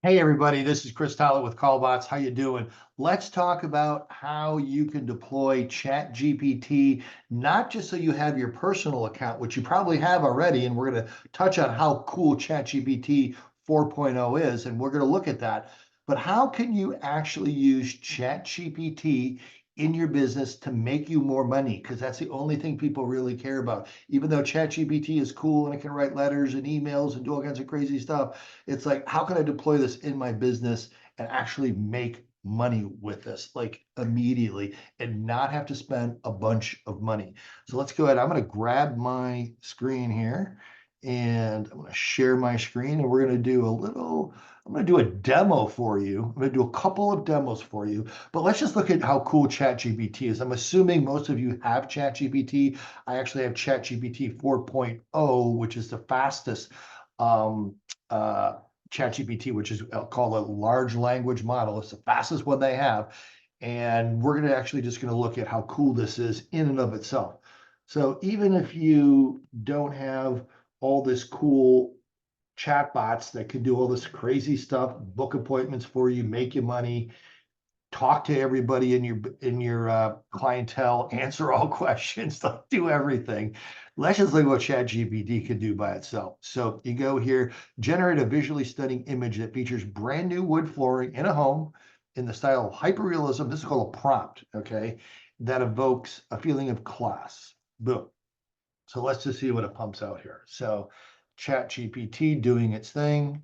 Hey everybody, this is Chris Tyler with Callbotz. How you doing? Let's talk about how you can deploy ChatGPT, not just so you have your personal account, which you probably have already, and we're going to touch on how cool ChatGPT 4.0 is, and we're going to look at that. But how can you actually use ChatGPT in your business to make you more money? Because that's the only thing people really care about. Even though ChatGPT is cool and it can write letters and emails and do all kinds of crazy stuff, it's like, how can I deploy this in my business and actually make money with this like immediately and not have to spend a bunch of money? So let's go ahead. I'm going to grab my screen here and I'm going to share my screen and we're going to do I'm going to do a demo for you. I'm going to do a couple of demos for you, but let's just look at how cool ChatGPT is. I'm assuming most of you have ChatGPT. I actually have ChatGPT 4.0, which is the fastest uh, ChatGPT, which is called a large language model. It's the fastest one they have. And we're going to actually just going to look at how cool this is in and of itself. So even if you don't have all this cool chatbots that can do all this crazy stuff, book appointments for you, make you money, talk to everybody in your clientele, answer all questions, do everything. Let's just look at what ChatGPT can do by itself. So you go here, generate a visually stunning image that features brand new wood flooring in a home in the style of hyperrealism. This is called a prompt, okay, that evokes a feeling of class. Boom. So let's just see what it pumps out here. So ChatGPT doing its thing.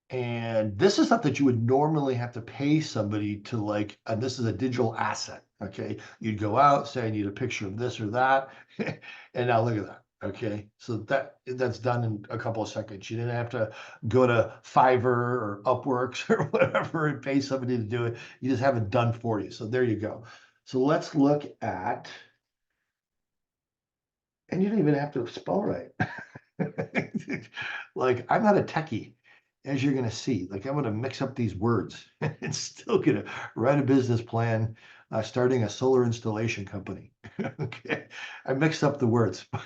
And this is stuff that you would normally have to pay somebody to like, and this is a digital asset. Okay. You'd go out, say, I need a picture of this or that. And now look at that. Okay. So that's done in a couple of seconds. You didn't have to go to Fiverr or Upworks or whatever and pay somebody to do it. You just have it done for you. So there you go. So let's look at, and you don't even have to spell right. Like, I'm not a techie, as you're going to see. Like, I'm going to mix up these words and still going to write a business plan, starting a solar installation company. Okay. I mixed up the words, but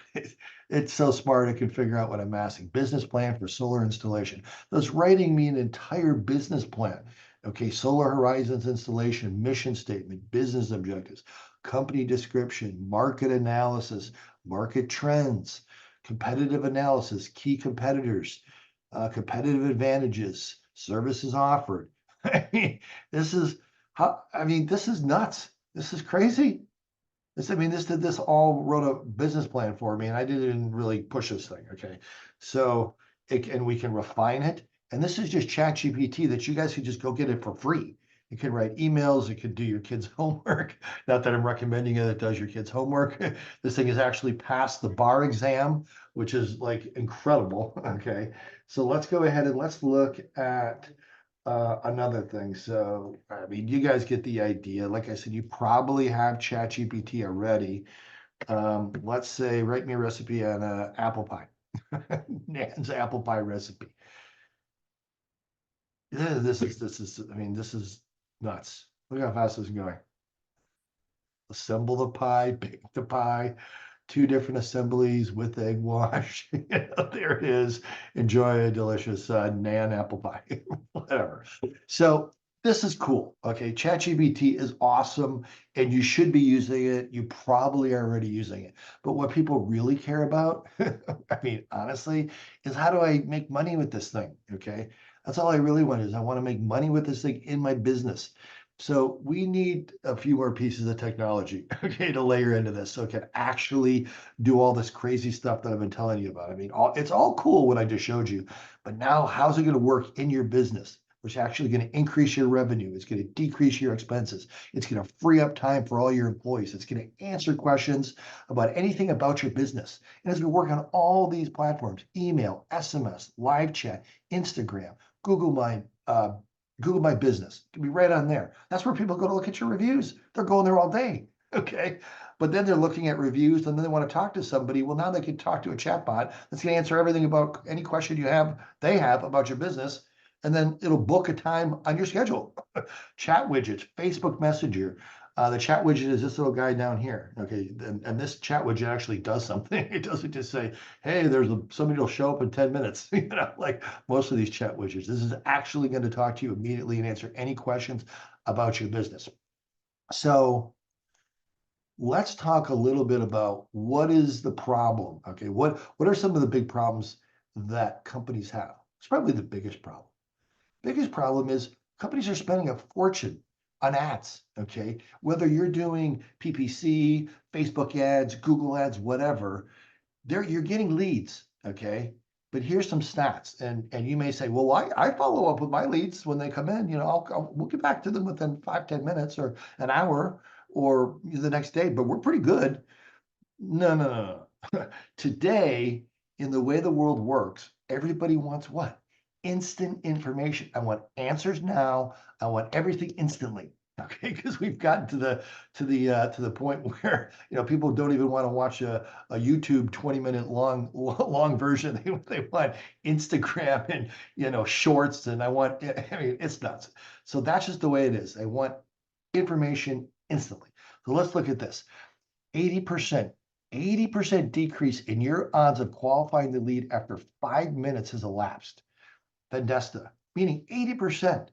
it's so smart it can figure out what I'm asking. Business plan for solar installation. That's writing me an entire business plan. Okay. Solar Horizons installation, mission statement, business objectives, company description, market analysis, market trends, competitive analysis, key competitors, competitive advantages, services offered. I mean, this is this is nuts. This is crazy. This all wrote a business plan for me, and I didn't really push this thing. Okay. So and we can refine it. And this is just ChatGPT that you guys could just go get it for free. It can write emails, it could do your kids' homework. Not that I'm recommending it does your kids' homework. This thing has actually passed the bar exam, which is like incredible. Okay. So let's go ahead and let's look at another thing. So, I mean, you guys get the idea. Like I said, you probably have ChatGPT already. Let's say, write me a recipe on apple pie. Nan's apple pie recipe. This is nuts. Look how fast this is going. Assemble the pie, bake the pie, two different assemblies with egg wash. There it is. Enjoy a delicious Nan apple pie, whatever. So this is cool. Okay, ChatGPT is awesome, and you should be using it. You probably are already using it. But what people really care about, I mean, honestly, is how do I make money with this thing? Okay, that's all I really want is I want to make money with this thing in my business. So we need a few more pieces of technology, okay, to layer into this so it can actually do all this crazy stuff that I've been telling you about. I mean, it's all cool what I just showed you, but now how's it going to work in your business? Which is actually going to increase your revenue. It's going to decrease your expenses. It's going to free up time for all your employees. It's going to answer questions about anything about your business. And it's going to work on all these platforms: email, SMS, live chat, Instagram, Google My Business. It can be right on there. That's where people go to look at your reviews. They're going there all day. Okay. But then they're looking at reviews and then they want to talk to somebody. Well, now they can talk to a chatbot that's going to answer everything about any question they have about your business. And then it'll book a time on your schedule. Chat widgets, Facebook Messenger, The chat widget is this little guy down here. Okay, and this chat widget actually does something. It doesn't just say, "Hey, somebody will show up in 10 minutes." Like most of these chat widgets. This is actually going to talk to you immediately and answer any questions about your business. So let's talk a little bit about what is the problem. Okay, what are some of the big problems that companies have? It's probably the biggest problem. Biggest problem is companies are spending a fortune on ads. Okay, whether you're doing PPC, Facebook ads, Google ads, whatever, you're getting leads. Okay, but here's some stats, and you may say, well, I follow up with my leads when they come in. We'll get back to them within 5-10 minutes or an hour or the next day, but we're pretty good. No, no, no, no. Today, in the way the world works, everybody wants what? Instant information. I want answers now. I want everything instantly. Okay, because we've gotten to the point where people don't even want to watch a YouTube 20-minute long version. They want Instagram and shorts, and I mean it's nuts. So that's just the way it is. They want information instantly. So let's look at this. 80%, 80% decrease in your odds of qualifying the lead after 5 minutes has elapsed. Vendesta, meaning 80%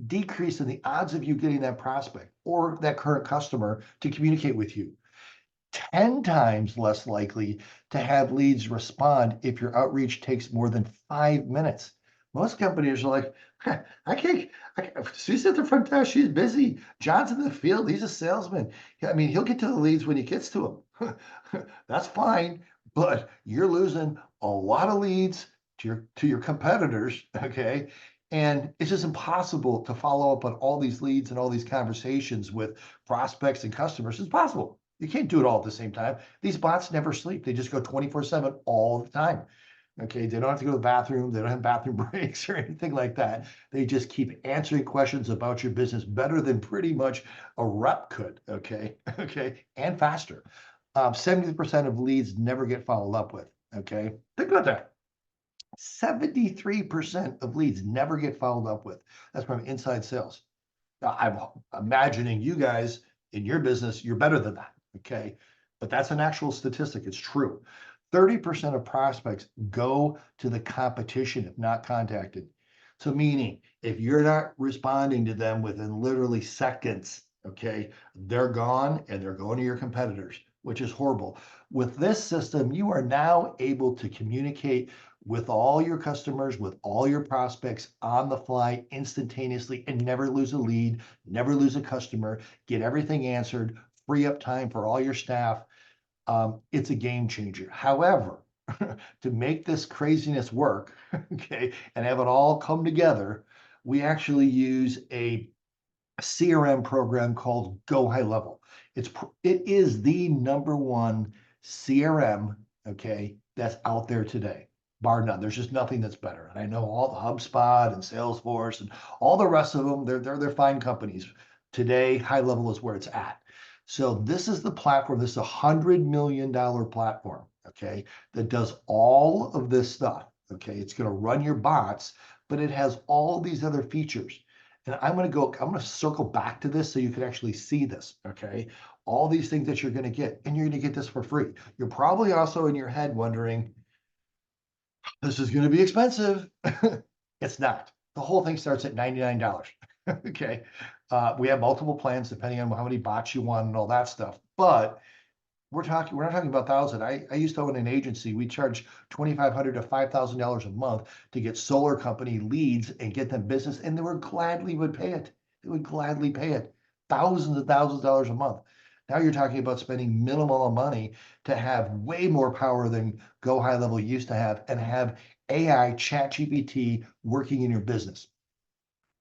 decrease in the odds of you getting that prospect or that current customer to communicate with you. 10 times less likely to have leads respond if your outreach takes more than 5 minutes. Most companies are like, I can't, she's at the front desk, she's busy. John's in the field, he's a salesman. I mean, he'll get to the leads when he gets to them. That's fine, but you're losing a lot of leads to your competitors, okay? And it's just impossible to follow up on all these leads and all these conversations with prospects and customers. It's possible. You can't do it all at the same time. These bots never sleep. They just go 24/7 all the time. Okay, they don't have to go to the bathroom. They don't have bathroom breaks or anything like that. They just keep answering questions about your business better than pretty much a rep could. Okay, okay, and faster. 70% of leads never get followed up with. Okay, think about that. 73% of leads never get followed up with. That's from inside sales. Now, I'm imagining you guys in your business, you're better than that. Okay, but that's an actual statistic. It's true. 30% of prospects go to the competition if not contacted. So meaning if you're not responding to them within literally seconds, okay, they're gone and they're going to your competitors, which is horrible. With this system, you are now able to communicate with all your customers, with all your prospects on the fly instantaneously and never lose a lead, never lose a customer, get everything answered, free up time for all your staff. It's a game changer. However, to make this craziness work, okay, and have it all come together, we actually use a CRM program called Go High Level. It is the number one CRM, okay, that's out there today, bar none. There's just nothing that's better. And I know all the HubSpot and Salesforce and all the rest of them, they're fine companies. Today, High Level is where it's at. So this is the platform. This is $100 million platform, okay, that does all of this stuff. Okay, it's going to run your bots, but it has all these other features. And I'm going to circle back to this so you can actually see this, okay? All these things that you're going to get, and you're going to get this for free. You're probably also in your head wondering, this is going to be expensive. It's not. The whole thing starts at $99, okay? We have multiple plans depending on how many bots you want and all that stuff, but we're not talking about thousand. I used to own an agency. We charge $2,500 to $5,000 a month to get solar company leads and get them business, and they would gladly pay it. They would gladly pay it. Thousands and thousands of dollars a month. Now you're talking about spending minimal money to have way more power than Go High Level used to have and have AI chat GPT working in your business.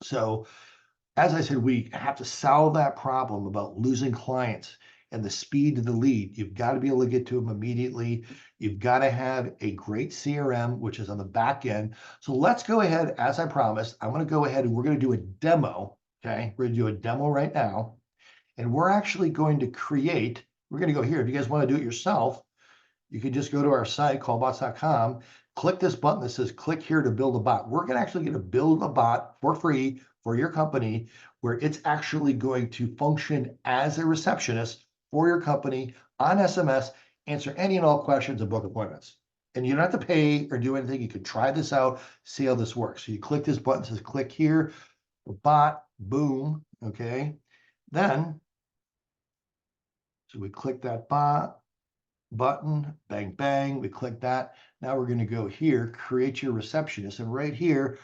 So as I said, we have to solve that problem about losing clients and the speed of the lead. You've got to be able to get to them immediately. You've got to have a great CRM, which is on the back end. So let's go ahead, as I promised, I'm going to go ahead and we're going to do a demo. Okay, we're going to do a demo right now. And we're actually going to we're going to go here. If you guys want to do it yourself, you can just go to our site, callbotz.com, click this button that says click here to build a bot. We're going to actually get to build a bot for free for your company where it's actually going to function as a receptionist for your company on SMS, answer any and all questions and book appointments. And you don't have to pay or do anything. You can try this out, see how this works. So you click this button, says click here, bot, boom, okay. Then, so we click that bot button, bang, bang, we click that. Now we're going to go here, create your receptionist, and right here,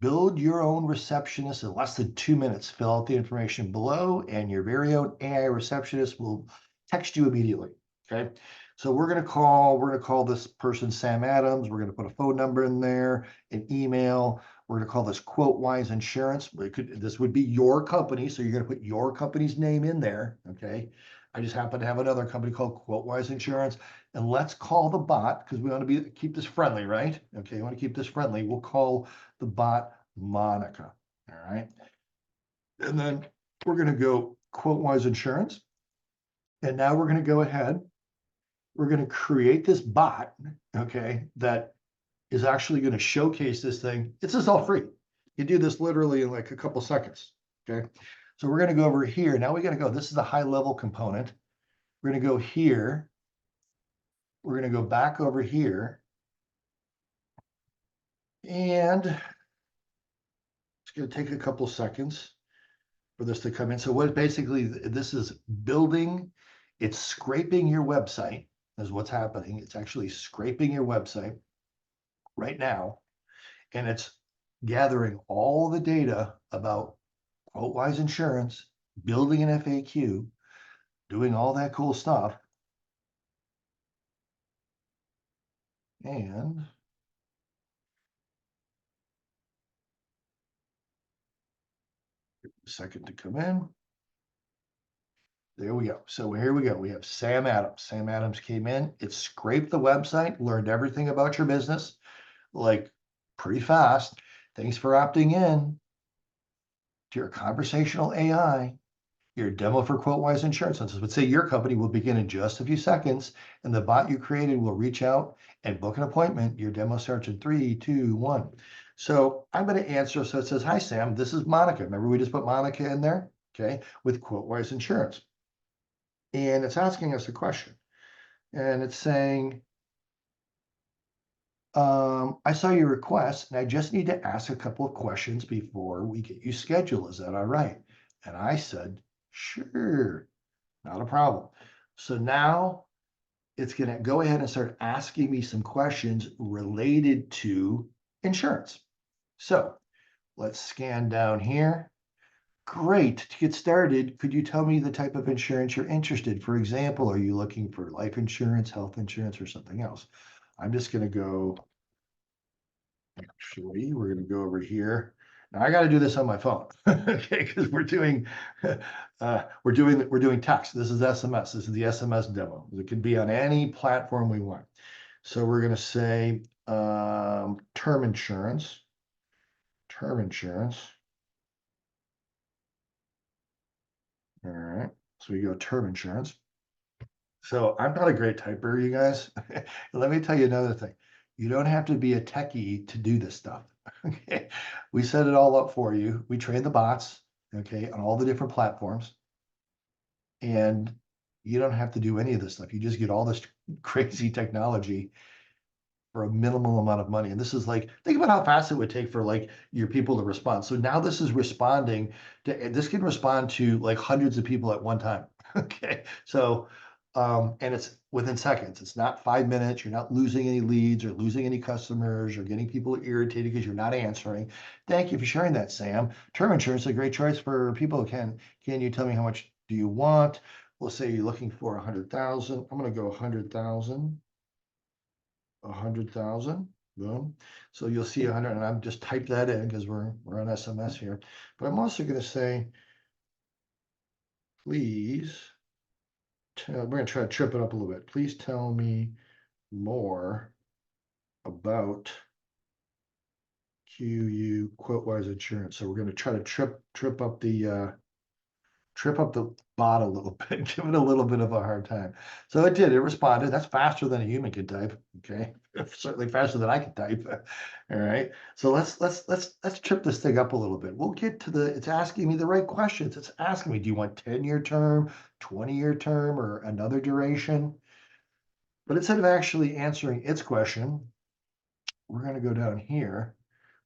build your own receptionist in less than 2 minutes. Fill out the information below, and your very own AI receptionist will text you immediately. Okay. So we're going to call this person Sam Adams. We're going to put a phone number in there, an email. We're going to call this QuoteWise Insurance. This would be your company, so you're going to put your company's name in there. Okay. I just happen to have another company called QuoteWise Insurance, and let's call the bot because we want to keep this friendly, right? Okay, we want to keep this friendly. We'll call the bot Monica. All right, and then we're going to go QuoteWise Insurance, and now we're going to go ahead. We're going to create this bot, okay, that is actually going to showcase this thing. This is all free. You do this literally in like a couple seconds. Okay, so we're going to go over here. Now we got to go. This is the high level component. We're going to go here. We're going to go back over here. And it's going to take a couple seconds for this to come in. So what basically this is building, it's scraping your website is what's happening. It's actually scraping your website right now. And it's gathering all the data about QuoteWise Insurance, building an FAQ, doing all that cool stuff. And a second to come in. There we go. So here we go. We have Sam Adams. Sam Adams came in. It scraped the website, learned everything about your business, like pretty fast. Thanks for opting in to your conversational AI, your demo for QuoteWise Insurance. And would say your company will begin in just a few seconds, and the bot you created will reach out and book an appointment. Your demo starts in 3, 2, 1. So I'm going to answer. So it says, hi, Sam. This is Monica. Remember, we just put Monica in there, okay, with QuoteWise Insurance. And it's asking us a question. And it's saying, I saw your request, and I just need to ask a couple of questions before we get you scheduled. Is that all right? And I said, sure, not a problem. So now it's going to go ahead and start asking me some questions related to insurance. So let's scan down here. Great. To get started, could you tell me the type of insurance you're interested? For example, are you looking for life insurance, health insurance, or something else? I'm just going to go, actually, we're going to go over here. Now I got to do this on my phone, okay? Because we're doing text. This is SMS. This is the SMS demo. It can be on any platform we want. So we're going to say term insurance. Term insurance. All right. So we go term insurance. So I'm not a great typer, you guys. Let me tell you another thing. You don't have to be a techie to do this stuff. Okay. We set it all up for you. We train the bots, okay, on all the different platforms. And you don't have to do any of this stuff. You just get all this crazy technology for a minimal amount of money. And this is like, think about how fast it would take for like your people to respond. So now this is responding to, this can respond to like hundreds of people at one time. Okay. So, and it's within seconds. It's not 5 minutes. You're not losing any leads or losing any customers or getting people irritated because you're not answering. Thank you for sharing that, Sam. Term insurance is a great choice for people. Can you tell me how much do you want? We'll say you're looking for 100,000. I'm going to go 100,000. 100,000, boom. So you'll see 100, and I'm just type that in because we're on SMS here. But I'm also going to say, please we're going to try to trip it up a little bit. Please tell me more about QU QuoteWise Insurance. So we're going to try to trip up the bot a little bit, give it a little bit of a hard time. So it did. It responded. That's faster than a human could type. Okay. certainly faster than I can type. All right. So let's trip this thing up a little bit. We'll get to it's asking me the right questions. It's asking me, do you want 10-year term, 20-year term, or another duration? But instead of actually answering its question, we're going to go down here.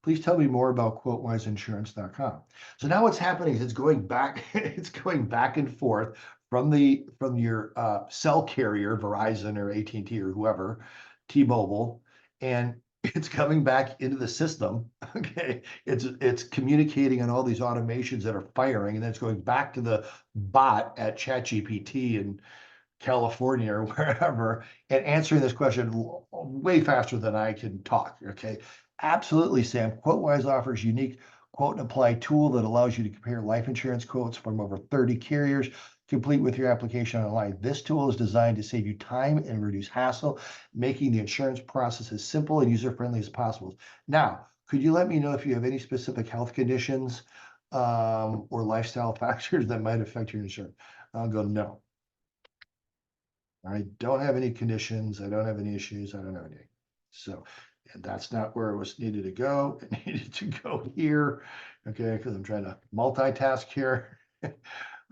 Please tell me more about quotewiseinsurance.com. So now what's happening is it's going back, it's going back and forth from your cell carrier, Verizon or AT&T or whoever, T-Mobile, and it's coming back into the system. Okay, it's communicating on all these automations that are firing, and then it's going back to the bot at ChatGPT and California or wherever and answering this question way faster than I can talk. Okay. Absolutely, Sam. QuoteWise offers unique quote and apply tool that allows you to compare life insurance quotes from over 30 carriers, complete with your application online. This tool is designed to save you time and reduce hassle, making the insurance process as simple and user-friendly as possible. Now, could you let me know if you have any specific health conditions or lifestyle factors that might affect your insurance? I'll go no. I don't have any conditions. I don't have any issues. I don't have any. So, and that's not where it was needed to go. It needed to go here. Okay, because I'm trying to multitask here.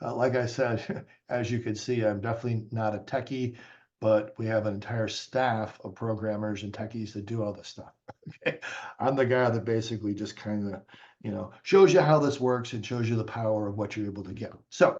Like I said, as you can see, I'm definitely not a techie, but we have an entire staff of programmers and techies that do all this stuff. Okay, I'm the guy that basically just kind of, shows you how this works and shows you the power of what you're able to get. So,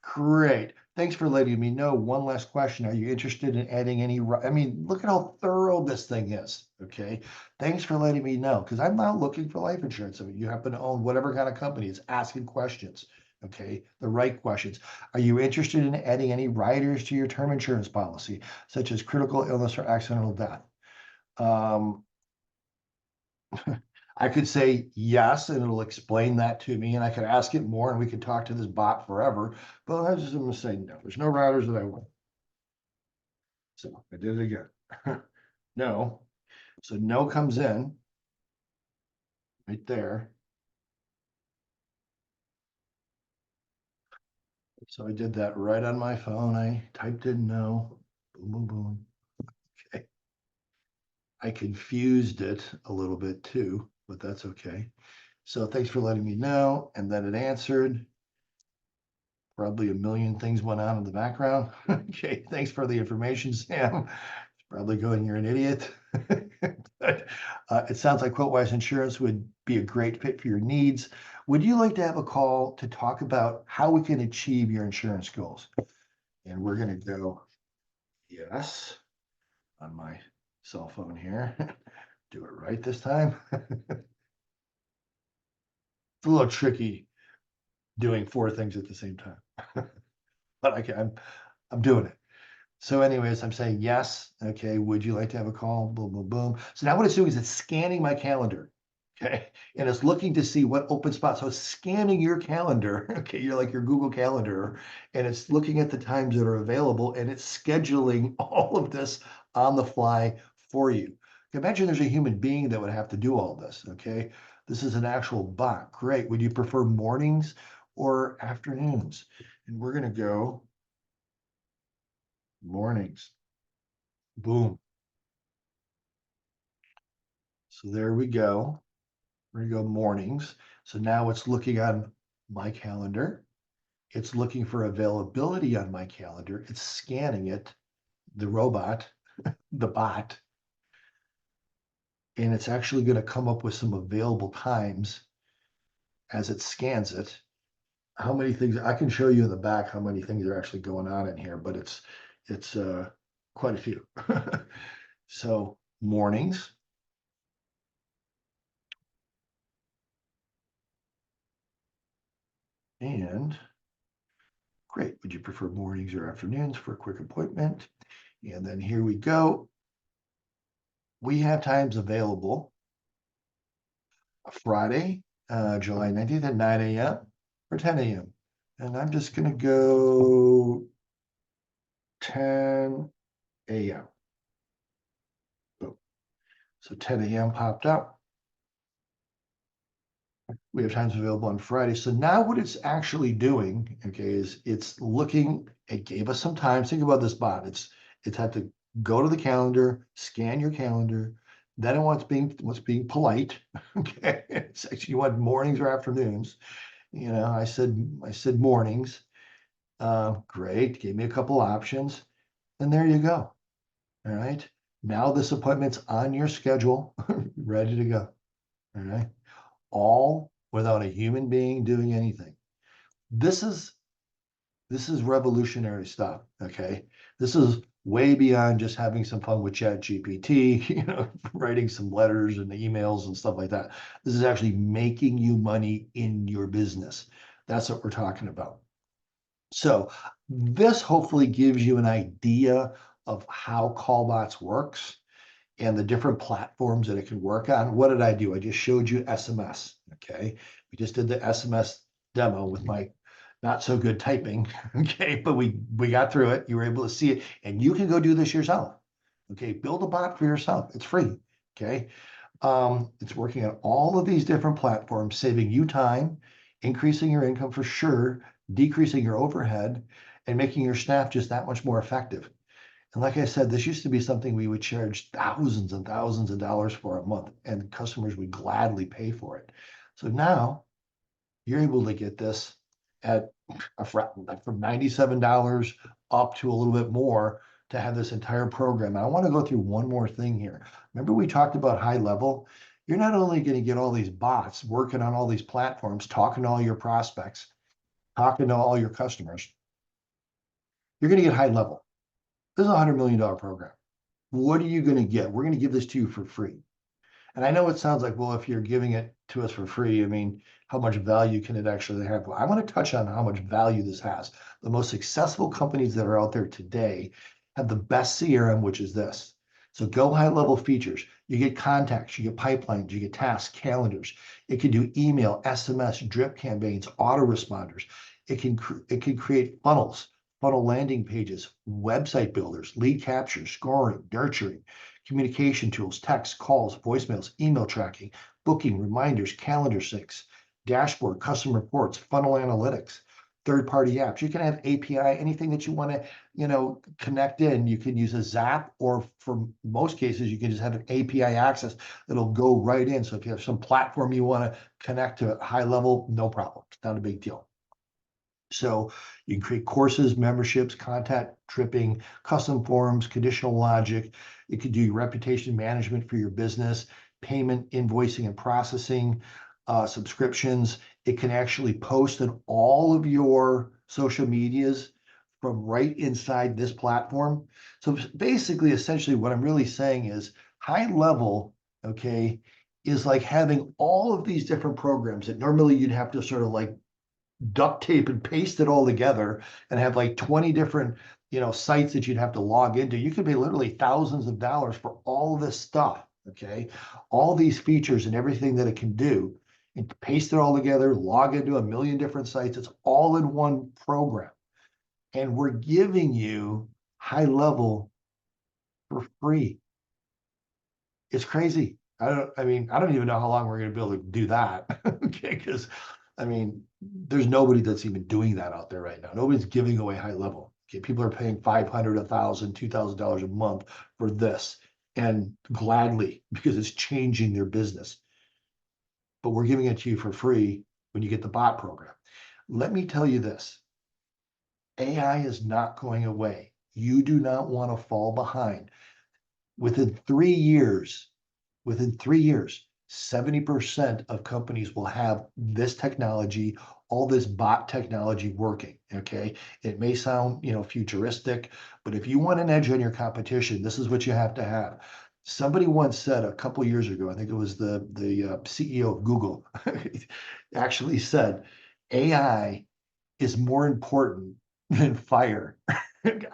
great. Thanks for letting me know. One last question. Are you interested in adding any? I mean, look at how thorough this thing is. Okay. Thanks for letting me know because I'm not looking for life insurance. I mean, you happen to own whatever kind of company is asking questions. Okay. The right questions. Are you interested in adding any riders to your term insurance policy, such as critical illness or accidental death? I could say yes, and it'll explain that to me, and I could ask it more, and we could talk to this bot forever. But I was just going to say no. There's no routers that I want. So I did it again. No. So no comes in right there. So I did that right on my phone. I typed in no. Boom, boom, boom. Okay. I confused it a little bit too, but that's okay. So thanks for letting me know. And then it answered. Probably a million things went on in the background. Okay, thanks for the information, Sam. It's probably going, you're an idiot. But it sounds like QuoteWise Insurance would be a great fit for your needs. Would you like to have a call to talk about how we can achieve your insurance goals? And we're going to go yes on my cell phone here. Do it right this time. It's a little tricky doing 4 things at the same time. But I'm doing it. So anyways, I'm saying yes. Okay, would you like to have a call? Boom, boom, boom. So now what it's doing is it's scanning my calendar. Okay, and it's looking to see what open spots. So it's scanning your calendar. Okay, you're like your Google Calendar, and it's looking at the times that are available, and it's scheduling all of this on the fly for you. Imagine there's a human being that would have to do all this. Okay, this is an actual bot. Great. Would you prefer mornings or afternoons? And we're going to go mornings. Boom. So there we go. We're going to go mornings. So now it's looking on my calendar. It's looking for availability on my calendar. It's scanning it, the robot, the bot, and it's actually going to come up with some available times as it scans it. How many things I can show you in the back, how many things are actually going on in here, but it's quite a few. So mornings. And great. Would you prefer mornings or afternoons for a quick appointment? And then here we go. We have times available Friday, July 19th at 9 a.m. or 10 a.m. And I'm just going to go 10 a.m. So 10 a.m. popped up. We have times available on Friday. So now what it's actually doing, okay, is it's looking, it gave us some time. Think about this bot. It's had to go to the calendar, scan your calendar. Then it wants being polite. Okay. It's actually, you want mornings or afternoons. I said mornings. Great. Gave me a couple options. And there you go. All right. Now this appointment's on your schedule, ready to go. All right. All without a human being doing anything. This is this is revolutionary stuff. Okay. This is way beyond just having some fun with Chat GPT, writing some letters and emails and stuff like that. This is actually making you money in your business. That's what we're talking about. So this hopefully gives you an idea of how Callbotz works and the different platforms that it can work on. What did I do? I just showed you SMS. Okay. We just did the SMS demo with my not so good typing. Okay. But we got through it. You were able to see it, and you can go do this yourself. Okay. Build a bot for yourself. It's free. Okay. It's working on all of these different platforms, saving you time, increasing your income for sure, decreasing your overhead, and making your staff just that much more effective. And like I said, this used to be something we would charge thousands and thousands of dollars for a month, and customers would gladly pay for it. So now you're able to get this at from $97 up to a little bit more to have this entire program. And I want to go through one more thing here. Remember, we talked about high level. You're not only going to get all these bots working on all these platforms, talking to all your prospects, talking to all your customers. You're going to get high level. This is a $100 million program. What are you going to get? We're going to give this to you for free. And I know it sounds like, well, if you're giving it to us for free, I mean, how much value can it actually have? Well, I want to touch on how much value this has. The most successful companies that are out there today have the best CRM, which is this. So go high level features. You get contacts, you get pipelines, you get tasks, calendars. It can do email, SMS, drip campaigns, autoresponders. It can create funnels, funnel landing pages, website builders, lead capture, scoring, nurturing, communication tools, text, calls, voicemails, email tracking, booking, reminders, calendar syncs, dashboard, custom reports, funnel analytics, third-party apps. You can have API, anything that you want to, connect in. You can use a Zap, or for most cases, you can just have an API access that'll go right in. So if you have some platform you want to connect to at high level, no problem. It's not a big deal. So you can create courses, memberships, contact tripping, custom forms, conditional logic. It could do your reputation management for your business, payment, invoicing, and processing, subscriptions. It can actually post in all of your social medias from right inside this platform. So basically, essentially, what I'm really saying is high level, okay, is like having all of these different programs that normally you'd have to sort of like duct tape and paste it all together and have like 20 different sites that you'd have to log into. You could pay literally thousands of dollars for all this stuff. Okay, all these features and everything that it can do, and paste it all together, log into a million different sites. It's all in one program, and we're giving you high level for free. It's crazy. I don't even know how long we're going to be able to do that. Okay, because there's nobody that's even doing that out there right now. Nobody's giving away high level. Okay, people are paying $500, $1,000, $2,000 a month for this, and gladly, because it's changing their business. But we're giving it to you for free when you get the bot program. Let me tell you this: AI is not going away. You do not want to fall behind. Within 3 years, 70% of companies will have this technology, all this bot technology working. Okay. It may sound, futuristic, but if you want an edge on your competition, this is what you have to have. Somebody once said a couple years ago, I think it was the CEO of Google, actually said, AI is more important than fire.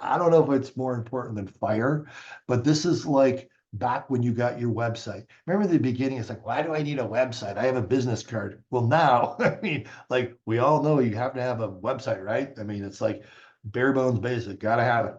I don't know if it's more important than fire, but this is like back when you got your website. Remember the beginning, it's like, why do I need a website? I have a business card. Well, now, like we all know you have to have a website, right? It's like bare bones basic, gotta have it.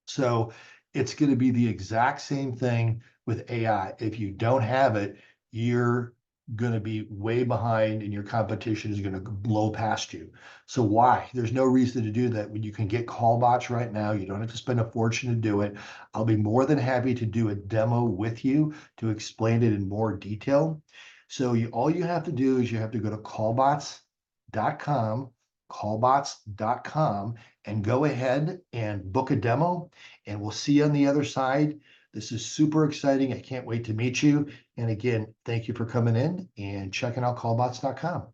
So it's going to be the exact same thing with AI. If you don't have it, you're going to be way behind and your competition is going to blow past you. So why? There's no reason to do that when you can get Callbotz right now. You don't have to spend a fortune to do it. I'll be more than happy to do a demo with you to explain it in more detail. So all you have to do is you have to go to callbotz.com, callbotz.com, and go ahead and book a demo, and we'll see you on the other side. This is super exciting. I can't wait to meet you. And again, thank you for coming in and checking out callbotz.com.